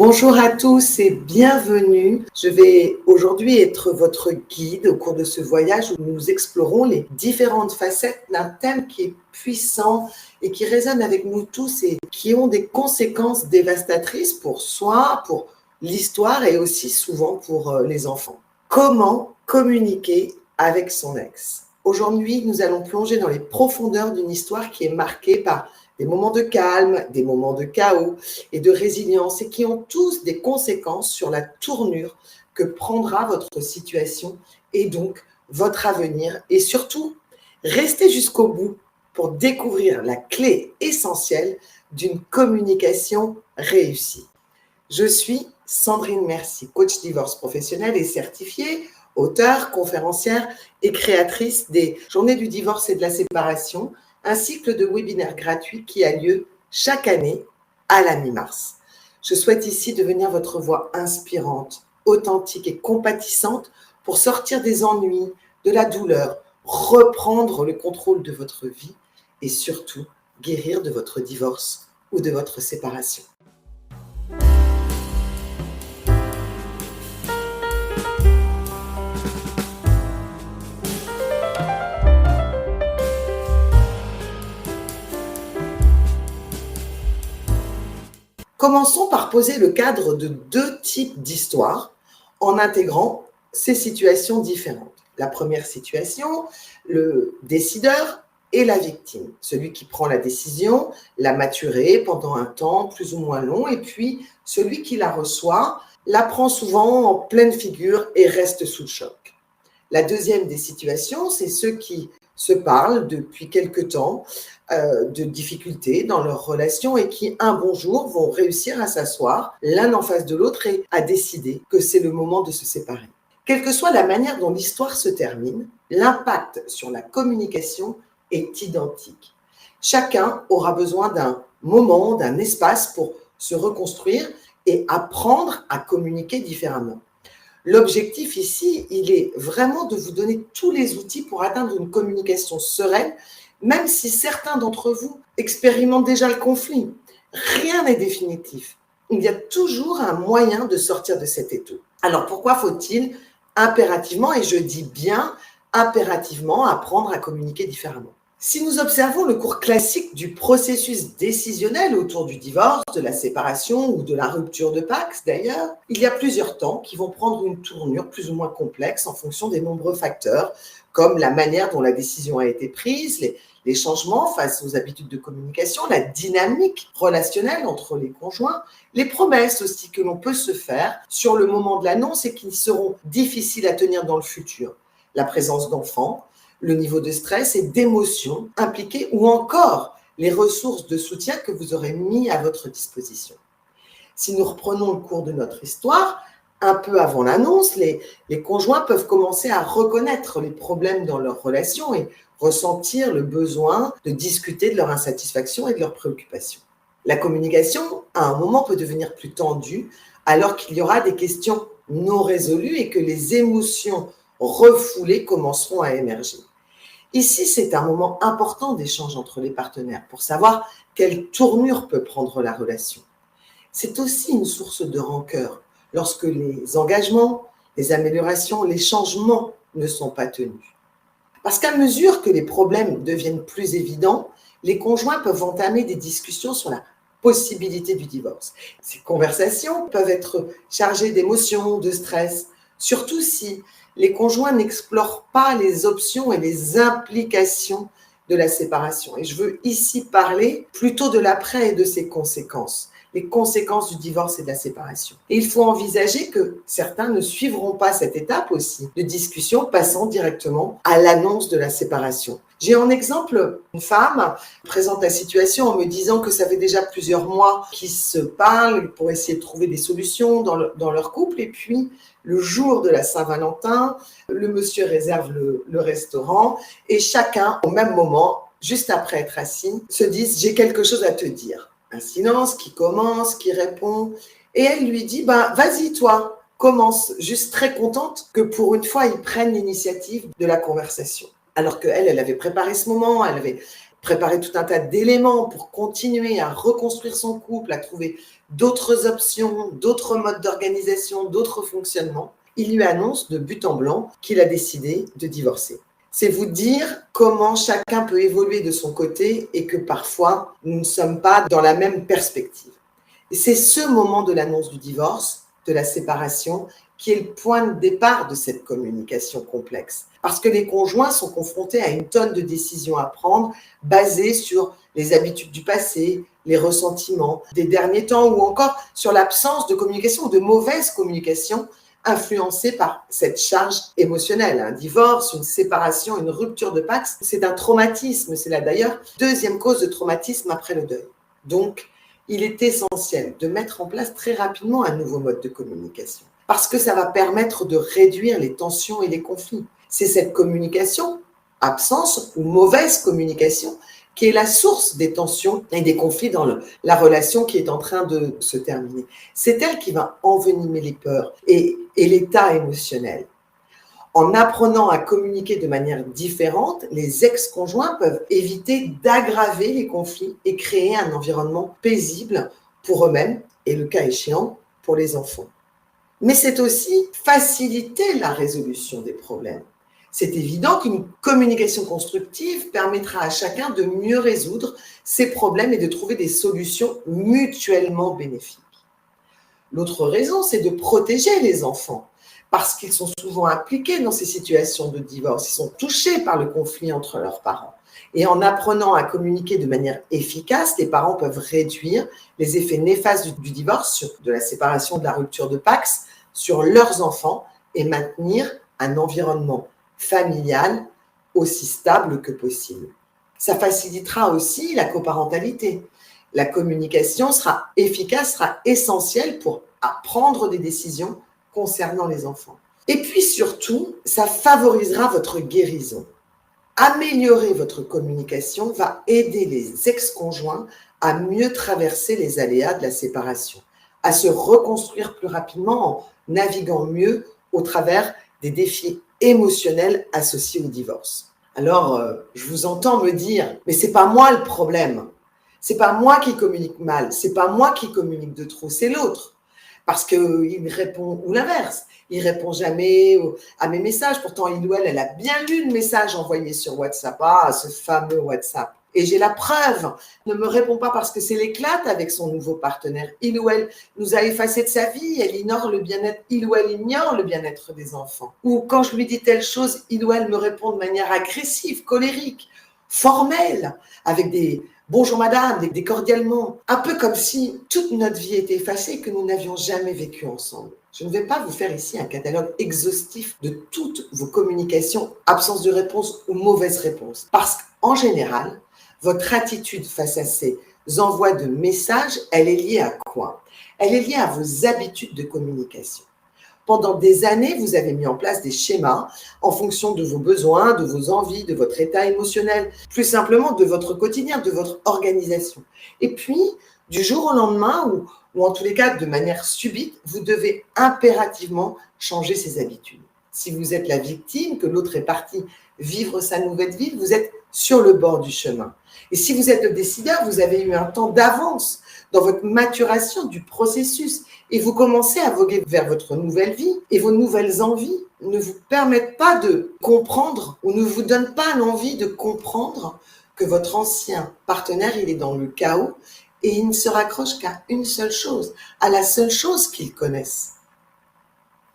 Bonjour à tous et bienvenue. Je vais aujourd'hui être votre guide au cours de ce voyage où nous explorons les différentes facettes d'un thème qui est puissant et qui résonne avec nous tous et qui ont des conséquences dévastatrices pour soi, pour l'histoire et aussi souvent pour les enfants. Comment communiquer avec son ex? Aujourd'hui, nous allons plonger dans les profondeurs d'une histoire qui est marquée par des moments de calme, des moments de chaos et de résilience et qui ont tous des conséquences sur la tournure que prendra votre situation et donc votre avenir. Et surtout, restez jusqu'au bout pour découvrir la clé essentielle d'une communication réussie. Je suis Sandrine Mercier, coach divorce professionnel et certifiée, auteure, conférencière et créatrice des Journées du divorce et de la séparation, un cycle de webinaires gratuits qui a lieu chaque année à la mi-mars. Je souhaite ici devenir votre voix inspirante, authentique et compatissante pour sortir des ennuis, de la douleur, reprendre le contrôle de votre vie et surtout guérir de votre divorce ou de votre séparation. Commençons par poser le cadre de deux types d'histoires en intégrant ces situations différentes. La première situation, le décideur et la victime. Celui qui prend la décision, l'a maturée pendant un temps plus ou moins long, et puis celui qui la reçoit, la prend souvent en pleine figure et reste sous le choc. La deuxième des situations, c'est ceux qui se parlent depuis quelque temps de difficultés dans leur relation et qui, un bon jour, vont réussir à s'asseoir l'un en face de l'autre et à décider que c'est le moment de se séparer. Quelle que soit la manière dont l'histoire se termine, l'impact sur la communication est identique. Chacun aura besoin d'un moment, d'un espace pour se reconstruire et apprendre à communiquer différemment. L'objectif ici, il est vraiment de vous donner tous les outils pour atteindre une communication sereine, même si certains d'entre vous expérimentent déjà le conflit. Rien n'est définitif. Il y a toujours un moyen de sortir de cet étau. Alors pourquoi faut-il impérativement, et je dis bien impérativement, apprendre à communiquer différemment? Si nous observons le cours classique du processus décisionnel autour du divorce, de la séparation ou de la rupture de Pax d'ailleurs, il y a plusieurs temps qui vont prendre une tournure plus ou moins complexe en fonction des nombreux facteurs, comme la manière dont la décision a été prise, les changements face aux habitudes de communication, la dynamique relationnelle entre les conjoints, les promesses aussi que l'on peut se faire sur le moment de l'annonce et qui seront difficiles à tenir dans le futur, la présence d'enfants, le niveau de stress et d'émotions impliquées ou encore les ressources de soutien que vous aurez mis à votre disposition. Si nous reprenons le cours de notre histoire, un peu avant l'annonce, les conjoints peuvent commencer à reconnaître les problèmes dans leur relation et ressentir le besoin de discuter de leur insatisfaction et de leurs préoccupations. La communication, à un moment, peut devenir plus tendue alors qu'il y aura des questions non résolues et que les émotions refoulées commenceront à émerger. Ici, c'est un moment important d'échange entre les partenaires pour savoir quelle tournure peut prendre la relation. C'est aussi une source de rancœur lorsque les engagements, les améliorations, les changements ne sont pas tenus. Parce qu'à mesure que les problèmes deviennent plus évidents, les conjoints peuvent entamer des discussions sur la possibilité du divorce. Ces conversations peuvent être chargées d'émotions, de stress, surtout si les conjoints n'explorent pas les options et les implications de la séparation. Et je veux ici parler plutôt de l'après et de ses conséquences, les conséquences du divorce et de la séparation. Et il faut envisager que certains ne suivront pas cette étape aussi de discussion passant directement à l'annonce de la séparation. J'ai en exemple une femme qui présente la situation en me disant que ça fait déjà plusieurs mois qu'ils se parlent pour essayer de trouver des solutions dans leur couple. Et puis, le jour de la Saint-Valentin, le monsieur réserve le restaurant et chacun, au même moment, juste après être assis, se disent « j'ai quelque chose à te dire ». Un silence qui commence, qui répond. Et elle lui dit « vas-y toi, commence », juste très contente que pour une fois, ils prennent l'initiative de la conversation. Alors qu'elle, elle avait préparé ce moment, elle avait préparer tout un tas d'éléments pour continuer à reconstruire son couple, à trouver d'autres options, d'autres modes d'organisation, d'autres fonctionnements, il lui annonce de but en blanc qu'il a décidé de divorcer. C'est vous dire comment chacun peut évoluer de son côté et que parfois, nous ne sommes pas dans la même perspective. Et c'est ce moment de l'annonce du divorce, de la séparation, qui est le point de départ de cette communication complexe. Parce que les conjoints sont confrontés à une tonne de décisions à prendre basées sur les habitudes du passé, les ressentiments des derniers temps ou encore sur l'absence de communication ou de mauvaise communication influencée par cette charge émotionnelle. Un divorce, une séparation, une rupture de Pacs, c'est un traumatisme. C'est là d'ailleurs deuxième cause de traumatisme après le deuil. Donc, il est essentiel de mettre en place très rapidement un nouveau mode de communication parce que ça va permettre de réduire les tensions et les conflits. C'est cette communication, absence ou mauvaise communication, qui est la source des tensions et des conflits dans la relation qui est en train de se terminer. C'est elle qui va envenimer les peurs et l'état émotionnel. En apprenant à communiquer de manière différente, les ex-conjoints peuvent éviter d'aggraver les conflits et créer un environnement paisible pour eux-mêmes et, le cas échéant, pour les enfants. Mais c'est aussi faciliter la résolution des problèmes. C'est évident qu'une communication constructive permettra à chacun de mieux résoudre ses problèmes et de trouver des solutions mutuellement bénéfiques. L'autre raison, c'est de protéger les enfants, parce qu'ils sont souvent impliqués dans ces situations de divorce, ils sont touchés par le conflit entre leurs parents. Et en apprenant à communiquer de manière efficace, les parents peuvent réduire les effets néfastes du divorce, de la séparation, de la rupture de Pacs, sur leurs enfants et maintenir un environnement familial aussi stable que possible. Ça facilitera aussi la coparentalité. La communication sera efficace, sera essentielle pour prendre des décisions concernant les enfants. Et puis surtout, ça favorisera votre guérison. Améliorer votre communication va aider les ex-conjoints à mieux traverser les aléas de la séparation, à se reconstruire plus rapidement en naviguant mieux au travers des défis émotionnels associés au divorce. Alors, je vous entends me dire, mais c'est pas moi le problème. C'est pas moi qui communique mal, c'est pas moi qui communique de trop, c'est l'autre. Parce qu'il répond, ou l'inverse, il répond jamais à mes messages. Pourtant, il ou elle a bien lu le message envoyé sur WhatsApp. Ah, ce fameux WhatsApp. Et j'ai la preuve. Ne me répond pas parce que c'est l'éclate avec son nouveau partenaire. Il ou elle nous a effacé de sa vie. Elle ignore le bien-être. Il ou elle ignore le bien-être des enfants. Ou quand je lui dis telle chose, il ou elle me répond de manière agressive, colérique, formelle, avec des bonjour madame, des cordialement, un peu comme si toute notre vie était effacée et que nous n'avions jamais vécu ensemble. Je ne vais pas vous faire ici un catalogue exhaustif de toutes vos communications, absence de réponse ou mauvaise réponse. Parce qu'en général, votre attitude face à ces envois de messages, elle est liée à quoi? Elle est liée à vos habitudes de communication. Pendant des années, vous avez mis en place des schémas en fonction de vos besoins, de vos envies, de votre état émotionnel, plus simplement de votre quotidien, de votre organisation. Et puis, du jour au lendemain, ou en tous les cas de manière subite, vous devez impérativement changer ces habitudes. Si vous êtes la victime, que l'autre est parti vivre sa nouvelle vie, vous êtes sur le bord du chemin. Et si vous êtes le décideur, vous avez eu un temps d'avance dans votre maturation du processus et vous commencez à voguer vers votre nouvelle vie et vos nouvelles envies ne vous permettent pas de comprendre ou ne vous donnent pas l'envie de comprendre que votre ancien partenaire, il est dans le chaos et il ne se raccroche qu'à une seule chose, à la seule chose qu'ils connaissent,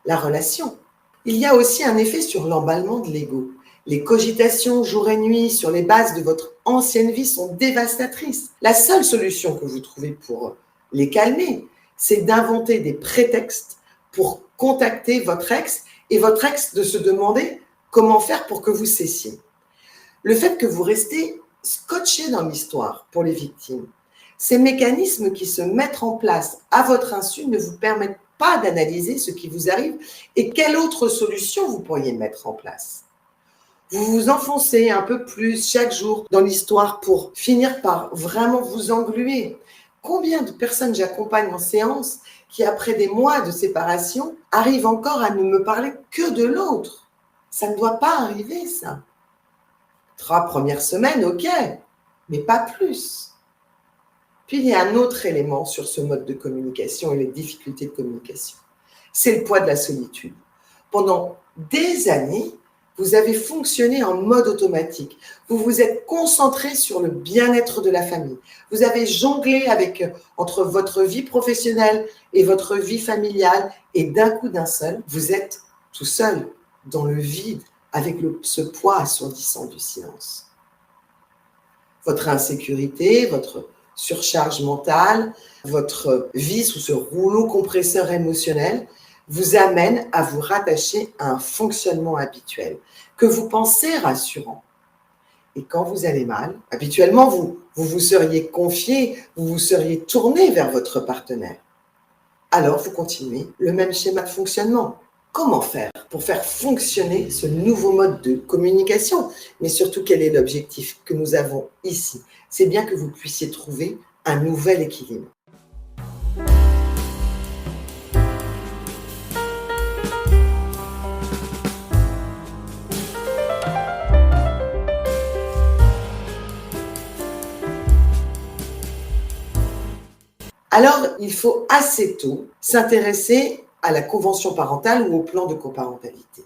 la relation. Il y a aussi un effet sur l'emballement de l'ego. Les cogitations jour et nuit sur les bases de votre ancienne vie sont dévastatrices. La seule solution que vous trouvez pour les calmer, c'est d'inventer des prétextes pour contacter votre ex et votre ex de se demander comment faire pour que vous cessiez. Le fait que vous restez scotché dans l'histoire pour les victimes, ces mécanismes qui se mettent en place à votre insu ne vous permettent pas d'analyser ce qui vous arrive et quelle autre solution vous pourriez mettre en place. Vous vous enfoncez un peu plus chaque jour dans l'histoire pour finir par vraiment vous engluer. Combien de personnes j'accompagne en séance qui, après des mois de séparation, arrivent encore à ne me parler que de l'autre? Ça ne doit pas arriver, ça. 3 premières semaines, ok. mais pas plus. Puis il y a un autre élément sur ce mode de communication et les difficultés de communication. C'est le poids de la solitude. Pendant des années, vous avez fonctionné en mode automatique. Vous vous êtes concentré sur le bien-être de la famille. Vous avez jonglé entre votre vie professionnelle et votre vie familiale, et d'un coup d'un seul, vous êtes tout seul, dans le vide, avec ce poids assourdissant du silence. Votre insécurité, votre surcharge mentale, votre vie sous ce rouleau compresseur émotionnel vous amène à vous rattacher à un fonctionnement habituel que vous pensez rassurant. Et quand vous allez mal, habituellement, vous seriez confié, vous vous seriez tourné vers votre partenaire. Alors, vous continuez le même schéma de fonctionnement. Comment faire pour faire fonctionner ce nouveau mode de communication? Mais surtout, quel est l'objectif que nous avons ici? C'est bien que vous puissiez trouver un nouvel équilibre. Alors, il faut assez tôt s'intéresser à la convention parentale ou au plan de coparentalité.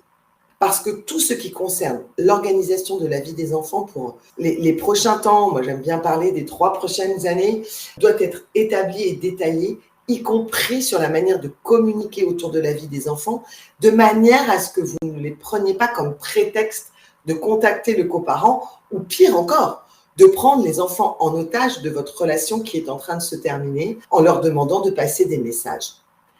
Parce que tout ce qui concerne l'organisation de la vie des enfants pour les prochains temps, moi j'aime bien parler des 3 prochaines années, doit être établi et détaillé, y compris sur la manière de communiquer autour de la vie des enfants, de manière à ce que vous ne les preniez pas comme prétexte de contacter le coparent, ou pire encore, de prendre les enfants en otage de votre relation qui est en train de se terminer en leur demandant de passer des messages.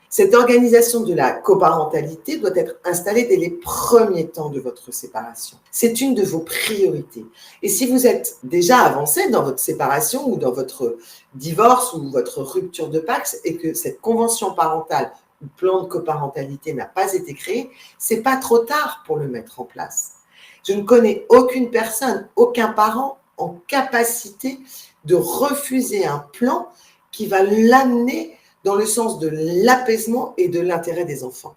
Cette organisation de la coparentalité doit être installée dès les premiers temps de votre séparation. C'est une de vos priorités. Et si vous êtes déjà avancé dans votre séparation ou dans votre divorce ou votre rupture de Pacs et que cette convention parentale ou plan de coparentalité n'a pas été créé, c'est pas trop tard pour le mettre en place. Je ne connais aucune personne, aucun parent en capacité de refuser un plan qui va l'amener dans le sens de l'apaisement et de l'intérêt des enfants.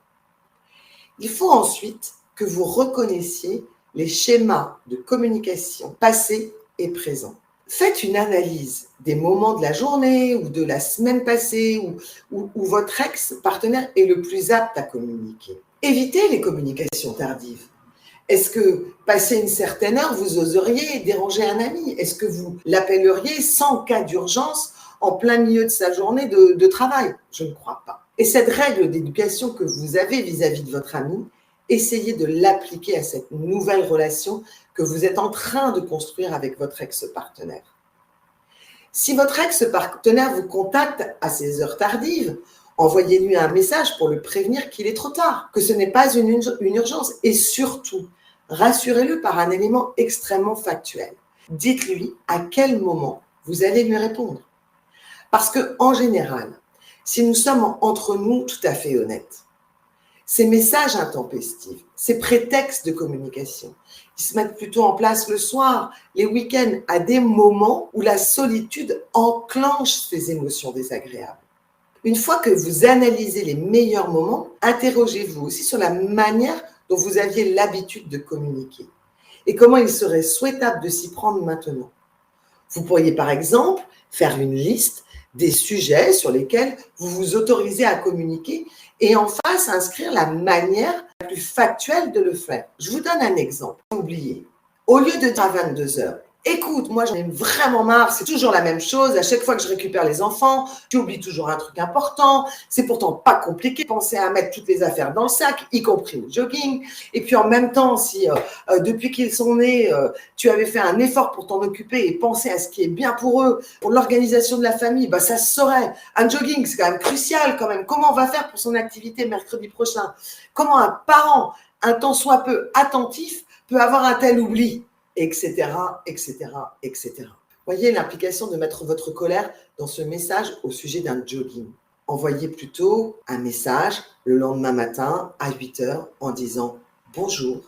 Il faut ensuite que vous reconnaissiez les schémas de communication passés et présents. Faites une analyse des moments de la journée ou de la semaine passée où votre ex-partenaire est le plus apte à communiquer. Évitez les communications tardives. Est-ce que, passé une certaine heure, vous oseriez déranger un ami? Est-ce que vous l'appelleriez sans cas d'urgence en plein milieu de sa journée de travail? Je ne crois pas. Et cette règle d'éducation que vous avez vis-à-vis de votre ami, essayez de l'appliquer à cette nouvelle relation que vous êtes en train de construire avec votre ex-partenaire. Si votre ex-partenaire vous contacte à ces heures tardives, envoyez-lui un message pour le prévenir qu'il est trop tard, que ce n'est pas une urgence. Et surtout, rassurez-le par un élément extrêmement factuel. Dites-lui à quel moment vous allez lui répondre. Parce qu'en général, si nous sommes entre nous tout à fait honnêtes, ces messages intempestifs, ces prétextes de communication, ils se mettent plutôt en place le soir, les week-ends, à des moments où la solitude enclenche ces émotions désagréables. Une fois que vous analysez les meilleurs moments, interrogez-vous aussi sur la manière dont vous aviez l'habitude de communiquer et comment il serait souhaitable de s'y prendre maintenant. Vous pourriez par exemple faire une liste des sujets sur lesquels vous vous autorisez à communiquer et en face inscrire la manière la plus factuelle de le faire. Je vous donne un exemple. Oubliez, au lieu de dire à 22 heures, écoute, moi j'en ai vraiment marre, c'est toujours la même chose, à chaque fois que je récupère les enfants, tu oublies toujours un truc important, c'est pourtant pas compliqué, pensez à mettre toutes les affaires dans le sac, y compris le jogging, et puis en même temps, si depuis qu'ils sont nés, tu avais fait un effort pour t'en occuper et penser à ce qui est bien pour eux, pour l'organisation de la famille, bah ça se saurait. Un jogging, c'est quand même crucial quand même. Comment on va faire pour son activité mercredi prochain? Comment un parent, un tant soit peu attentif, peut avoir un tel oubli? Etc., etc., etc. Voyez l'implication de mettre votre colère dans ce message au sujet d'un jogging. Envoyez plutôt un message le lendemain matin à 8 heures en disant « Bonjour,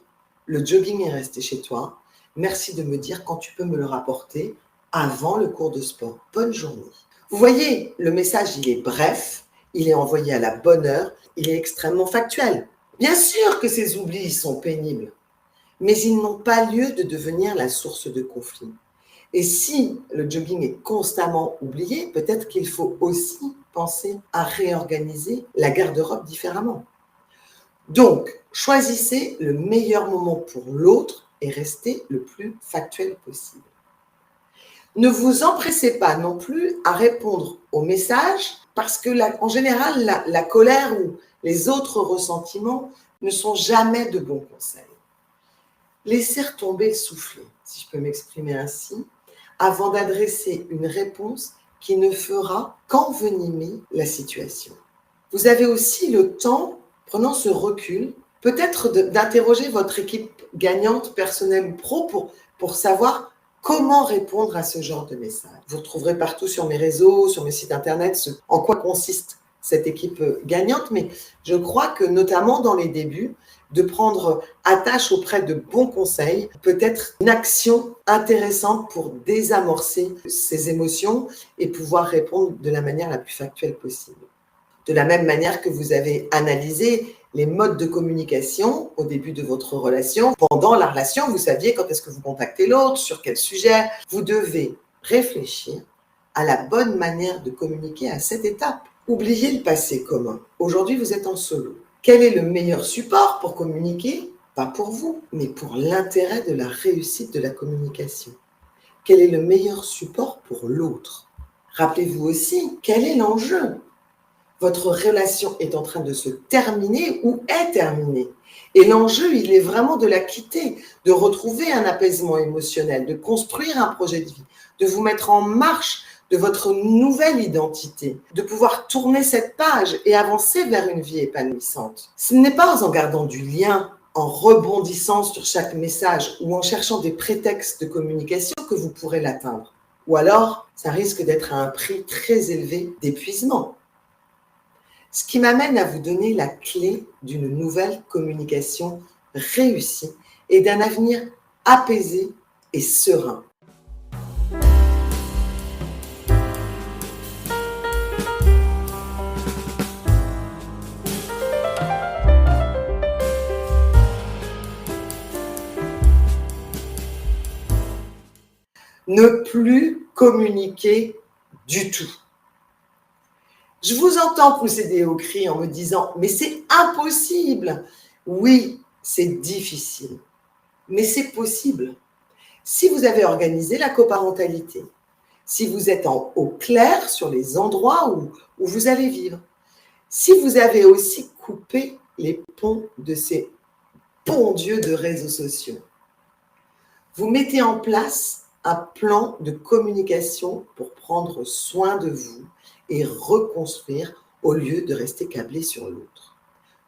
le jogging est resté chez toi. Merci de me dire quand tu peux me le rapporter avant le cours de sport. Bonne journée. » Vous voyez, le message, il est bref, il est envoyé à la bonne heure, il est extrêmement factuel. Bien sûr que ces oublis sont pénibles, mais ils n'ont pas lieu de devenir la source de conflit. Et si le jogging est constamment oublié, peut-être qu'il faut aussi penser à réorganiser la garde-robe différemment. Donc, choisissez le meilleur moment pour l'autre et restez le plus factuel possible. Ne vous empressez pas non plus à répondre aux messages parce que, en général, la colère ou les autres ressentiments ne sont jamais de bons conseils. Laissez retomber le soufflet, si je peux m'exprimer ainsi, avant d'adresser une réponse qui ne fera qu'envenimer la situation. Vous avez aussi le temps, prenant ce recul, peut-être d'interroger votre équipe gagnante, personnelle ou pro, pour savoir comment répondre à ce genre de message. Vous retrouverez partout sur mes réseaux, sur mes sites internet, en quoi consiste cette équipe gagnante, mais je crois que notamment dans les débuts, de prendre attache auprès de bons conseils peut être une action intéressante pour désamorcer ces émotions et pouvoir répondre de la manière la plus factuelle possible. De la même manière que vous avez analysé les modes de communication au début de votre relation. Pendant la relation, vous saviez quand est-ce que vous contactez l'autre, sur quel sujet. Vous devez réfléchir à la bonne manière de communiquer à cette étape. Oubliez le passé commun. Aujourd'hui, vous êtes en solo. Quel est le meilleur support pour communiquer? Pas pour vous, mais pour l'intérêt de la réussite de la communication. Quel est le meilleur support pour l'autre? Rappelez-vous aussi, quel est l'enjeu? Votre relation est en train de se terminer ou est terminée. Et l'enjeu, il est vraiment de la quitter, de retrouver un apaisement émotionnel, de construire un projet de vie, de vous mettre en marche de votre nouvelle identité, de pouvoir tourner cette page et avancer vers une vie épanouissante. Ce n'est pas en gardant du lien, en rebondissant sur chaque message ou en cherchant des prétextes de communication que vous pourrez l'atteindre. Ou alors, ça risque d'être à un prix très élevé d'épuisement. Ce qui m'amène à vous donner la clé d'une nouvelle communication réussie et d'un avenir apaisé et serein. Ne plus communiquer du tout. Je vous entends procéder au cri en me disant « mais c'est impossible !» Oui, c'est difficile, mais c'est possible. Si vous avez organisé la coparentalité, si vous êtes au clair sur les endroits où vous allez vivre, si vous avez aussi coupé les ponts de ces bons dieux de réseaux sociaux, vous mettez en place un plan de communication pour prendre soin de vous et reconstruire au lieu de rester câblé sur l'autre.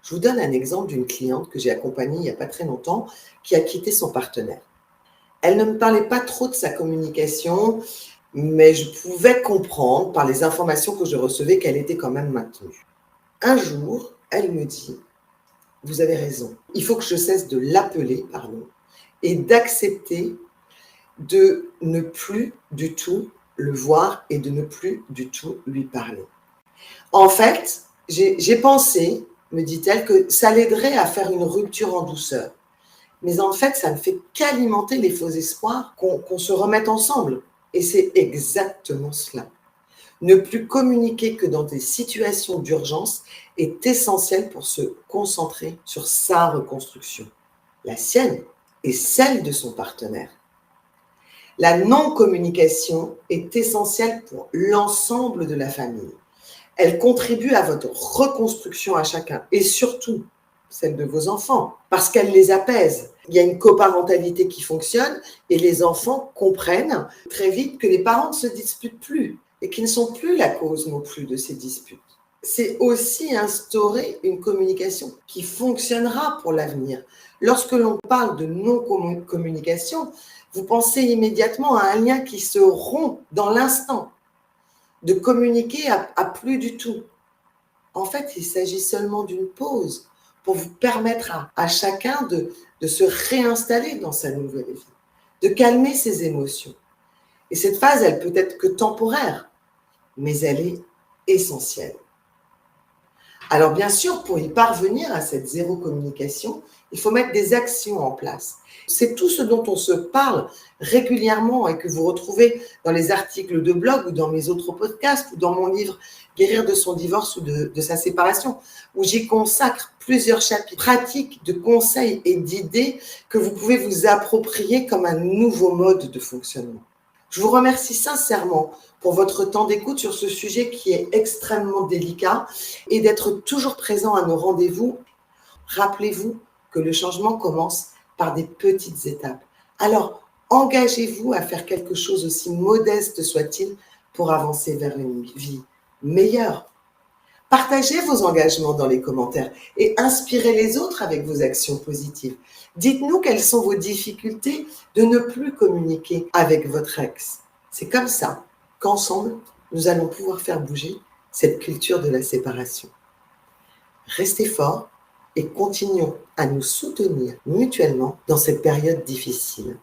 Je vous donne un exemple d'une cliente que j'ai accompagnée il n'y a pas très longtemps qui a quitté son partenaire. Elle ne me parlait pas trop de sa communication, mais je pouvais comprendre par les informations que je recevais qu'elle était quand même maintenue. Un jour, elle me dit « Vous avez raison, il faut que je cesse de l'appeler, et d'accepter de ne plus du tout le voir et de ne plus du tout lui parler. En fait, j'ai pensé, me dit-elle, que ça l'aiderait à faire une rupture en douceur. Mais en fait, ça ne fait qu'alimenter les faux espoirs qu'on se remette ensemble. Et c'est exactement cela. Ne plus communiquer que dans des situations d'urgence est essentiel pour se concentrer sur sa reconstruction, la sienne et celle de son partenaire. La non-communication est essentielle pour l'ensemble de la famille. Elle contribue à votre reconstruction à chacun et surtout celle de vos enfants parce qu'elle les apaise. Il y a une coparentalité qui fonctionne et les enfants comprennent très vite que les parents ne se disputent plus et qu'ils ne sont plus la cause non plus de ces disputes. C'est aussi instaurer une communication qui fonctionnera pour l'avenir. Lorsque l'on parle de non-communication, vous pensez immédiatement à un lien qui se rompt dans l'instant, de communiquer à plus du tout. En fait, il s'agit seulement d'une pause pour vous permettre à chacun de se réinstaller dans sa nouvelle vie, de calmer ses émotions. Et cette phase, elle peut être que temporaire, mais elle est essentielle. Alors bien sûr, pour y parvenir à cette zéro communication, il faut mettre des actions en place. C'est tout ce dont on se parle régulièrement et que vous retrouvez dans les articles de blog ou dans mes autres podcasts ou dans mon livre Guérir de son divorce ou de sa séparation, où j'y consacre plusieurs chapitres pratiques de conseils et d'idées que vous pouvez vous approprier comme un nouveau mode de fonctionnement. Je vous remercie sincèrement pour votre temps d'écoute sur ce sujet qui est extrêmement délicat et d'être toujours présent à nos rendez-vous. Rappelez-vous que le changement commence par des petites étapes. Alors, engagez-vous à faire quelque chose aussi modeste soit-il pour avancer vers une vie meilleure. Partagez vos engagements dans les commentaires et inspirez les autres avec vos actions positives. Dites-nous quelles sont vos difficultés de ne plus communiquer avec votre ex. C'est comme ça qu'ensemble, nous allons pouvoir faire bouger cette culture de la séparation. Restez forts et continuons à nous soutenir mutuellement dans cette période difficile.